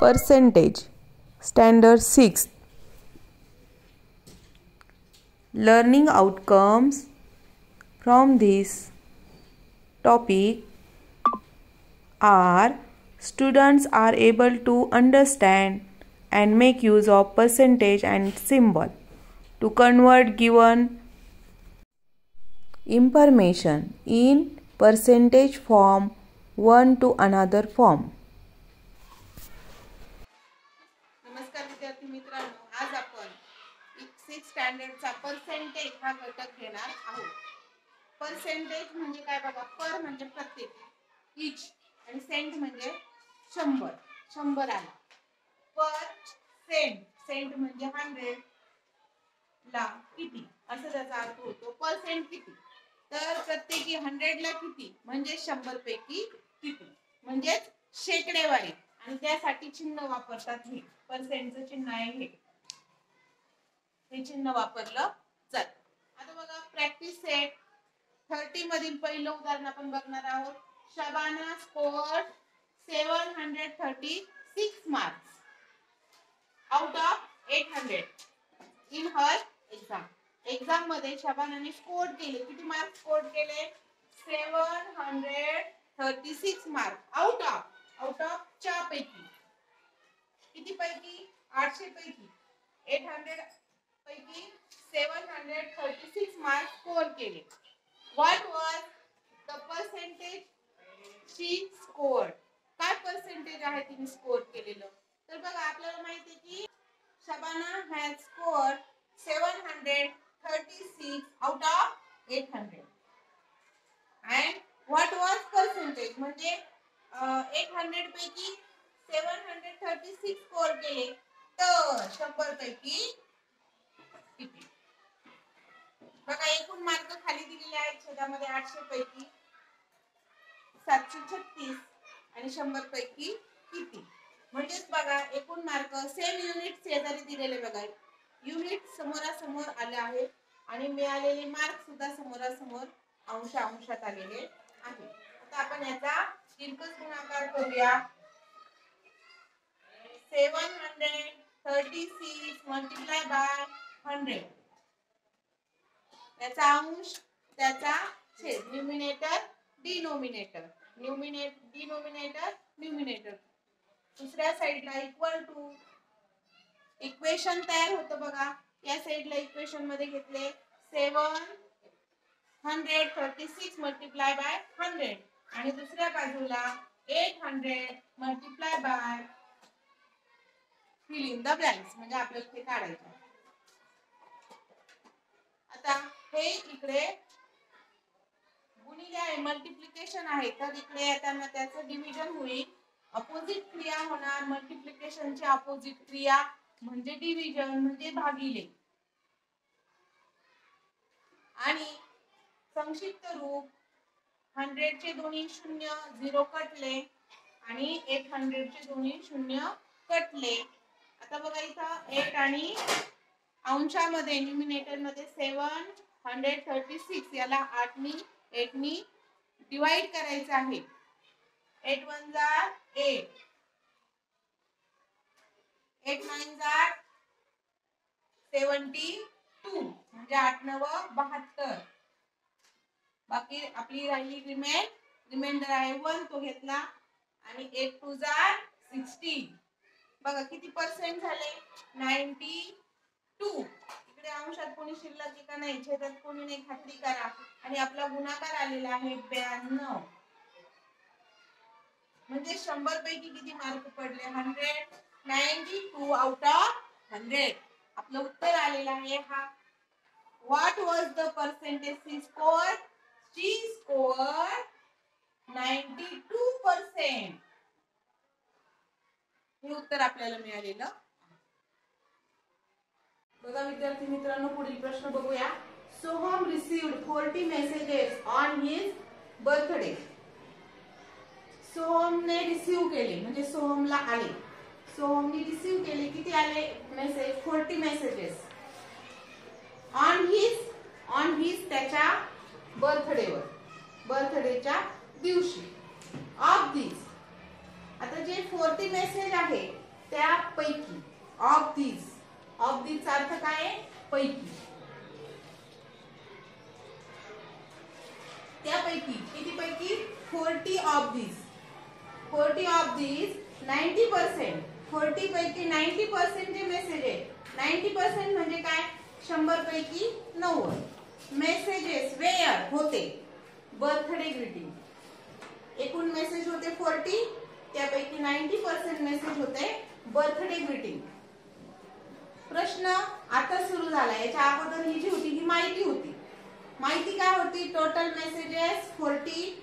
Percentage. Standard 6. Learning outcomes from this topic are: students are able to understand and make use of percentage and symbol to convert given information in percentage form one to another form. नमस्कार विद्यार्थी मित्रांनो, आज आपण 6 स्टँडर्डचा percentage हा घटक घेणार आहोत. Percentage म्हणजे काय बघा, पर म्हणजे प्रत्येक, इच आणि सेंट म्हणजे 100 आला. पर सेंट म्हणजे 100 ला किती असं त्याचा अर्थ होतो. पर्सेंट किती, तर प्रत्येकी 100 ला किती म्हणजे 100 पैकी किती म्हणजे शेकडेवारी, आणि त्यासाठी चिन्ह वापरतात. हे पर्सेंटचं चिन्ह आहे, हे चिन्ह वापरलं जातं. आता बघा प्रॅक्टिस सेट 30 मधील पहिलं उदाहरण आपण बघणार आहोत. Shabana scored 736 marks out of 800 in her exam. Exam मध्ये शबानाने स्कोर केले, किती मार्क्स स्कोर केले? 736 मार्क आउट ऑफ च्या पैकी, किती पैकी? 800 पैकी, 800 पैकी 736 मार्क स्कोर केले. What was the percentage she scored? काय पर्सेंटेज आहे तिने स्कोर केलेलं? तर बघा आपल्याला माहिती आहे की Shabana has scored 736 out of 800. and what was percentage म्हणजे 800 पैकी 736 स्कोर केले, तर 100 पैकी किती? बघा एकूण मार्क खाली दिलेले आहेत छेदामध्ये 800 पैकी 736 आणि 100 पैकी किती. म्हणजेच बघा एकूण मार्क सेम युनिट शेजारी दिलेले, बघा युनिट समोरासमोर आले आहेत आणि मिळालेले मार्क सुद्धा समोरासमोर अंशात आलेले आहे. आता आपण याचा तिरकस गुणाकार करूया. 736 मल्टिप्लाय बाय 100, याचा अंश त्याचा छेद, न्यूमिनेटर डिनोमिनेटर, न्यूमिनेटर दुसऱ्या साइडला इक्वल टू इक्वेशन तयार होतं. बघा या साइडला इक्वेशन मध्ये घेतले 736 मल्टिप्लाय बाय 100 आणि दुसऱ्या बाजूला 800 multiply by fill in the blanks, म्हणजे आपल्याला ते काढायचं. आता हे इकडे गुणिले आहे, मल्टिप्लिकेशन आहे, तर इकडे येताना त्याचं डिव्हिजन होईल. अपोजिट क्रिया होणार, मल्टिप्लिकेशनची अपोजिट क्रिया म्हणजे डिव्हिजन म्हणजे भागिले. आणि संक्षिप्त रूप 100 चे दोन्ही शून्य 0 कटले आणि 800 चे दोन्ही शून्य कटले. आता बघा इथं 8 आणि अंशामध्ये न्यूमिनेटर मध्ये 736, याला 8 नी डिवाइड करायचं आहे. 8 1 जा 8, 8 9 जा 72, म्हणजे 8 9 72. बाकी आपली राहिली रिमाइंडर आहे 1, तो घेतला आणि 8 2 जा 16. बघा किती पर्सेंट झाले? 92. इकडे अंशात कोणी शिल्लक आहे का नाही, छेदात कोणी नाही, खात्री करा. आणि आपला गुणाकार आलेला आहे 92. म्हणजे 100 पैकी किती मार्क पडले? 192 आउट ऑफ 100. आपलं उत्तर आलेलं आहे हा. What was the percentage she scored? She scored 92%. हे उत्तर आपल्याला मिळालेलं. बघा विद्यार्थी मित्रांनो, पुढील प्रश्न बघूया. Soham received 40 messages on his birthday. सोहमने रिसीव केले म्हणजे सोहमला आले, सोहमने रिसीव केले किती आले मेसेज? 40 मेसेजेस ऑन हिज त्याच्या बर्थडेवर, बर्थडेच्या दिवशी. ऑफ दिस, आता जे 40 मेसेज आहे त्यापैकी, ऑफ दीज, ऑफ दीजचा अर्थ काय आहे? पैकी. त्यापैकी, किती पैकी? 40 ऑफ दीज, 40 ऑफ दीज 90%, 40 पैकी 90% जे मेसेज आहे, 90% म्हणजे काय? 100 पैकी 90 मेसेजेस वेअर होते बर्थडे ग्रीटिंग. एकूण मेसेज होते 40, त्यापैकी 90% मेसेज होते बर्थडे ग्रीटिंग. प्रश्न आता सुरू झाला. याच्या अगोदर ही जी होती ही माहिती होती. माहिती काय होती? टोटल मेसेजेस 40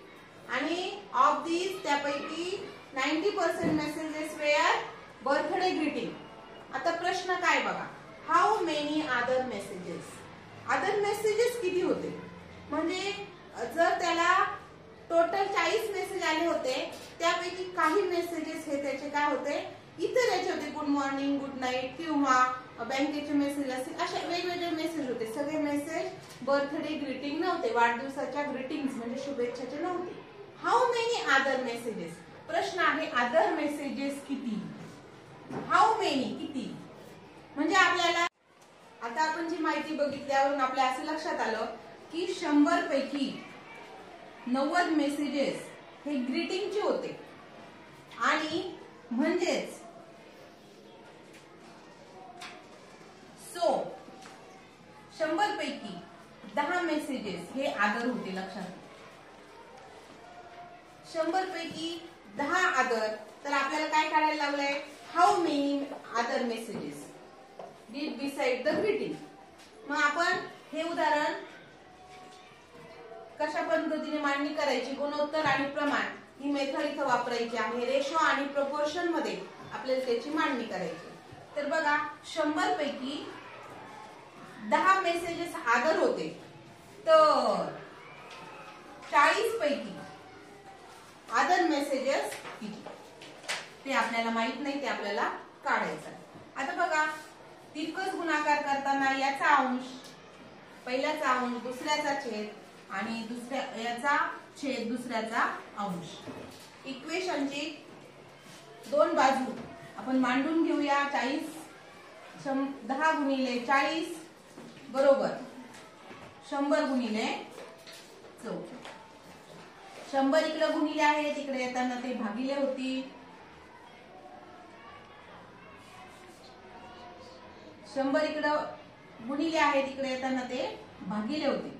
आणि ऑफ दीज त्यापैकी 90% मेसेजेस वेअर बर्थडे ग्रीटिंग. आता प्रश्न काय बघा, how many other messages. Other messages किती होते? म्हणजे जर त्याला टोटल 40 मेसेज आले होते, त्यापैकी काही मेसेजेस हे त्याचे काय होते? इतर याचे होते. गुड मॉर्निंग, गुड नाईट किंवा बँकेचे मेसेज असतील, असे वेगवेगळे मेसेज होते. सगळे मेसेज बर्थडे ग्रीटिंग नव्हते, वाढदिवसाच्या ग्रीटिंग्स म्हणजे शुभेच्छाचे नव्हते. How many other messages. प्रश्न आहे अदर मेसेजेस किती? हाऊ मेनी किती? म्हणजे आपल्याला आता आपण जी माहिती बघितल्यावरून आपल्या असं लक्षात आलं की 100 पैकी 90 मेसेजेस हे ग्रीटिंगचे होते आणि म्हणजेच सो 100 पैकी 10 मेसेजेस हे आदर होते. लक्षात, 100 पैकी 10 आदर. तर आपल्याला काय काढायला लागलंय? How many other messages did beside the greeting. मग आपण हे उदाहरण कशा पद्धतीने मांडणी करायची? गुणोत्तर आणि प्रमाण ही मेथड इथं वापरायची आहे. रेशो आणि प्रपोर्शन मध्ये आपल्याला त्याची मांडणी करायची. तर बघा, 100 पैकी 10 मेसेजेस आदर होते, तर 40 पैकी अदर मेसेजेस किती ते आपल्याला माहित नाही, ते आपल्याला काढायचं. आता बघा, तिरकस गुणाकार करताना याचा अंश, पहिल्याचा अंश, दुसऱ्याचा छेद आणि याचा छेद दुसऱ्याचा अंश. इक्वेशनची दोन बाजू आपण मांडून घेऊया. 10 गुणिले 40 बरोबर 100 गुणिले 14. 100 इकडे गुणिले आहे, तिकडे येताना ते भागिले होती. 100 इकडे गुणिले आहे, तिकडे येताना ते भागिले होते.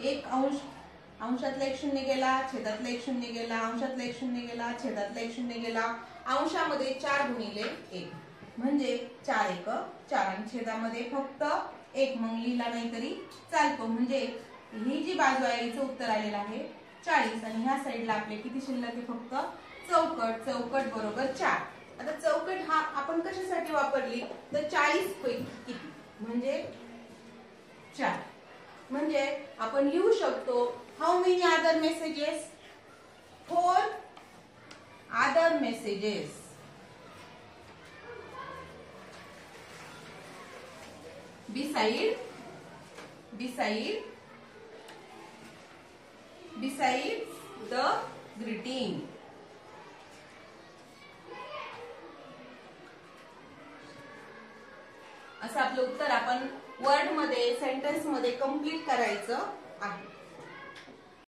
एक अंश, अंशातला एक शून्य गेला, छेदातला एक शून्य गेला, अंशातला एक शून्य गेला, छेदातला एक शून्य गेला. अंशामध्ये 4 गुणिले 1 म्हणजे 4 एक 4 आणि छेदामध्ये फक्त 1. मग लिहिला नाही तरी चालतो. म्हणजे ही जी बाजू आहे हिचं उत्तर आलेलं आहे 40 आणि ह्या साईडला आपले किती शिल्लक आहे? फक्त चौकट. चौकट बरोबर 4. आता चौकट हा आपण कशासाठी वापरली? तर 40 पैकी किती म्हणजे 4. म्हणजे आपण लिहू शकतो how many other messages? 4 other messages beside the greeting. असं आपलं उत्तर आपण वर्ड मध्ये, सेंटेन्स मध्ये कंप्लीट करायचं आहे.